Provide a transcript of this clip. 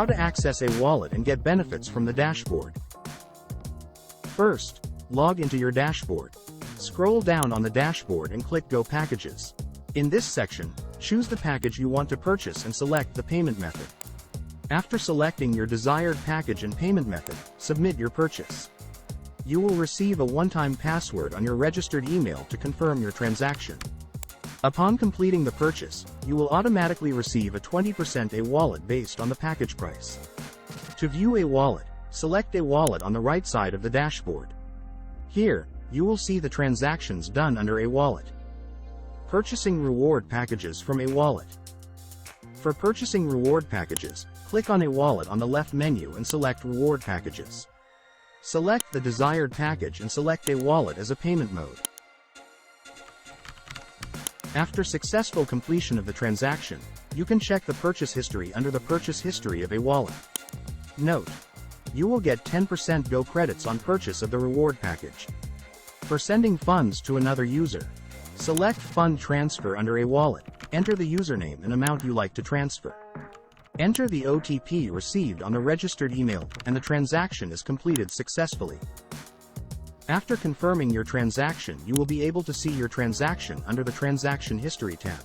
How to access a wallet and get benefits from the dashboard. First, log into your dashboard. Scroll down on the dashboard and click Go Packages. In this section, choose the package you want to purchase and select the payment method. After selecting your desired package and payment method, submit your purchase. You will receive a one-time password on your registered email to confirm your transaction. Upon completing the purchase, you will automatically receive a 20% wallet based on the package price. To view a wallet, select a wallet on the right side of the dashboard. Here, you will see the transactions done under a wallet. Purchasing reward packages from a wallet. For purchasing reward packages, click on a wallet on the left menu and select Reward Packages. Select the desired package and select a wallet as a payment mode. After successful completion of the transaction, you can check the purchase history under the purchase history of a wallet. Note: you will get 10% Go credits on purchase of the reward package. For sending funds to another user, select Fund Transfer under a wallet, enter the username and amount you like to transfer. Enter the OTP received on the registered email, and the transaction is completed successfully. After confirming your transaction, you will be able to see your transaction under the Transaction History tab.